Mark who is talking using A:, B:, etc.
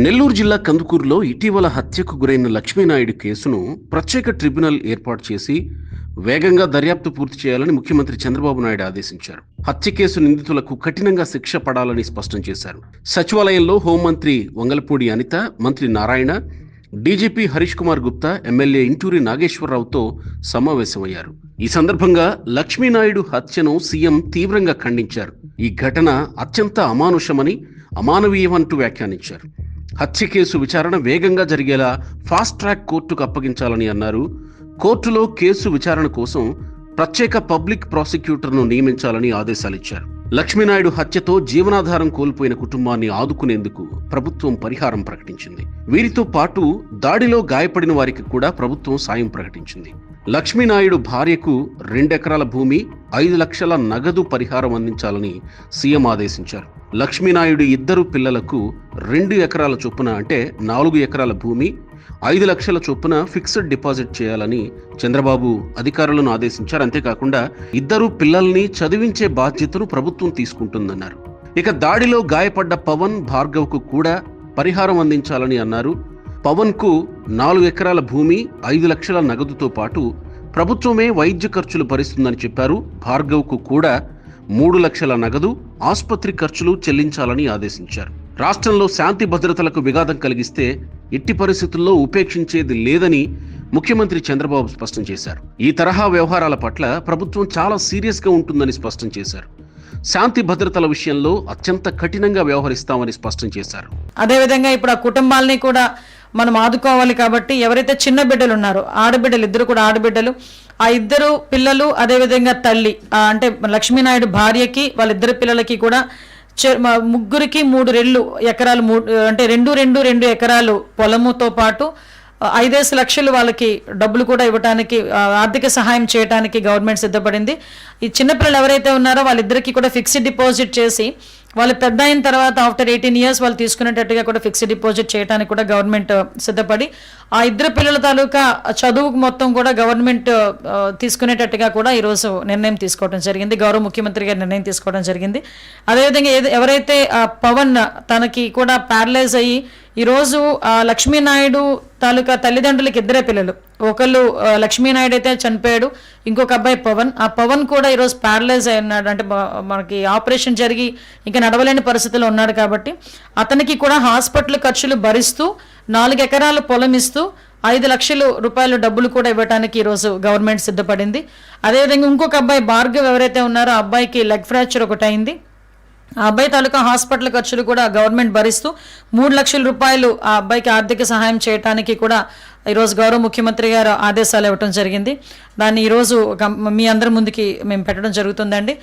A: నెల్లూరు జిల్లా కందుకూరులో ఇటీవల హత్యకు గురైన లక్ష్మీనాయుడు కేసును ప్రత్యేక ట్రిబ్యునల్ ఏర్పాటు చేసి వేగంగా దర్యాప్తు పూర్తి చేయాలని ముఖ్యమంత్రి చంద్రబాబు నాయుడు ఆదేశించారు. హత్య కేసు నిందితులకు కఠినంగా శిక్ష పడాలని స్పష్టం చేశారు. సచివాలయంలో హోంమంత్రి వంగలపూడి అనిత, మంత్రి నారాయణ, డీజీపీ హరీష్ కుమార్ గుప్తా, ఎమ్మెల్యే ఇంటూరి నాగేశ్వరరావుతో సమావేశమయ్యారు. ఈ సందర్భంగా లక్ష్మీనాయుడు హత్యను సీఎం తీవ్రంగా ఖండించారు. ఈ ఘటన అత్యంత అమానుషమని, అమానవీయమంటూ వ్యాఖ్యానించారు. హత్య కేసు విచారణ వేగంగా జరిగేలా ఫాస్ట్ ట్రాక్ కోర్టుకు అప్పగించాలని అన్నారు. కోర్టులో కేసు విచారణ కోసం ప్రత్యేక పబ్లిక్ ప్రాసిక్యూటర్ను నియమించాలని ఆదేశాలిచ్చారు. లక్ష్మీనాయుడు హత్యతో జీవనాధారం కోల్పోయిన కుటుంబాన్ని ఆదుకునేందుకు ప్రభుత్వం పరిహారం ప్రకటించింది. వీరితో పాటు దాడిలో గాయపడిన వారికి కూడా ప్రభుత్వం సాయం ప్రకటించింది. లక్ష్మీనాయుడు భార్యకు 2 ఎకరాల భూమి, 5 లక్షల నగదు పరిహారం అందించాలని సీఎం ఆదేశించారు. లక్ష్మీనాయుడు ఇద్దరు పిల్లలకు 2 ఎకరాల చొప్పున అంటే 4 ఎకరాల భూమి, 5 లక్షల చొప్పున ఫిక్స్డ్ డిపాజిట్ చేయాలని చంద్రబాబు అధికారులను ఆదేశించారు. అంతేకాకుండా ఇద్దరు పిల్లల్ని చదివించే బాధ్యతను ప్రభుత్వం తీసుకుంటుందన్నారు. ఇక దాడిలో గాయపడ్డ పవన్, భార్గవ్కు కూడా పరిహారం అందించాలని అన్నారు. పవన్కు 4 ఎకరాల భూమి, 5 లక్షల నగదుతో పాటు ప్రభుత్వమే వైద్య ఖర్చులు భరిస్తుందని చెప్పారు. భార్గవ్కు కూడా 3 లక్షల నగదు, ఆసుపత్రి ఖర్చులు చెల్లించాలని ఆదేశించారు. రాష్ట్రంలో శాంతి భద్రతలకు విఘాతం కలిగిస్తే ఎట్టి పరిస్థితుల్లో ఉపేక్షించేది లేదని ముఖ్యమంత్రి చంద్రబాబు స్పష్టం చేశారు. ఈ తరహా వ్యవహారాల పట్ల ప్రభుత్వం చాలా సీరియస్గా ఉంటుందని స్పష్టం చేశారు. శాంతి భద్రతల విషయంలో అత్యంత కఠినంగా వ్యవహరిస్తామని స్పష్టం చేశారు.
B: అదేవిధంగా ఇప్పుడు ఆ కుటుంబాలని కూడా మనం ఆదుకోవాలి కాబట్టి ఎవరైతే చిన్న బిడ్డలు ఉన్నారో, ఆడబిడ్డలు, ఇద్దరు కూడా ఆడబిడ్డలు, ఆ ఇద్దరు పిల్లలు, అదేవిధంగా తల్లి అంటే లక్ష్మీనాయుడు భార్యకి, వాళ్ళిద్దరు పిల్లలకి కూడా ముగ్గురికి 3 ఎకరాలు, అంటే 2 ఎకరాలు పొలముతో పాటు 5 లక్షలు వాళ్ళకి డబ్బులు కూడా ఇవ్వడానికి, ఆర్థిక సహాయం చేయడానికి గవర్నమెంట్ సిద్ధపడింది. ఈ చిన్నపిల్లలు ఎవరైతే ఉన్నారో వాళ్ళిద్దరికీ కూడా ఫిక్స్డ్ డిపాజిట్ చేసి వాళ్ళు పెద్ద అయిన తర్వాత ఆఫ్టర్ 18 years వాళ్ళు తీసుకునేటట్టుగా కూడా ఫిక్స్డ్ డిపాజిట్ చేయడానికి కూడా గవర్నమెంట్ సిద్ధపడి ఆ ఇద్దరు పిల్లల తాలూకా చదువుకు మొత్తం కూడా గవర్నమెంట్ తీసుకునేటట్టుగా కూడా ఈరోజు నిర్ణయం తీసుకోవడం జరిగింది. గౌరవ ముఖ్యమంత్రి గారు నిర్ణయం తీసుకోవడం జరిగింది. అదేవిధంగా ఎవరైతే పవన్ తనకి కూడా ప్యారలైజ్ అయ్యి ఈరోజు లక్ష్మీనాయుడు తాలూకా తల్లిదండ్రులకి 2 పిల్లలు, ఒకళ్ళు లక్ష్మీనాయుడు అయితే చనిపోయాడు, ఇంకొక అబ్బాయి పవన్. ఆ పవన్ కూడా ఈరోజు ప్యారలైజ్ అయి ఉన్నాడు, అంటే మనకి ఆపరేషన్ జరిగి ఇంకా నడవలేని పరిస్థితిలో ఉన్నాడు. కాబట్టి అతనికి కూడా హాస్పిటల్ ఖర్చులు భరిస్తూ 4 ఎకరాల పొలం ఇస్తూ 5 లక్షల రూపాయల డబ్బులు కూడా ఇవ్వడానికి ఈరోజు గవర్నమెంట్ సిద్ధపడింది. అదేవిధంగా ఇంకొక అబ్బాయి భార్గవ్ ఎవరైతే ఉన్నారో ఆ అబ్బాయికి లెగ్ ఫ్రాక్చర్ ఒకటి అయింది. ఆ అబ్బాయి తాలూకా హాస్పిటల్ ఖర్చులు కూడా గవర్నమెంట్ భరిస్తూ 3 లక్షల రూపాయలు ఆ అబ్బాయికి ఆర్థిక సహాయం చేయడానికి కూడా ఈరోజు గౌరవ ముఖ్యమంత్రి గారు ఆదేశాలు ఇవ్వడం జరిగింది. దాన్ని ఈరోజు మీ అందరి ముందుకి మేము పెట్టడం జరుగుతుందండి.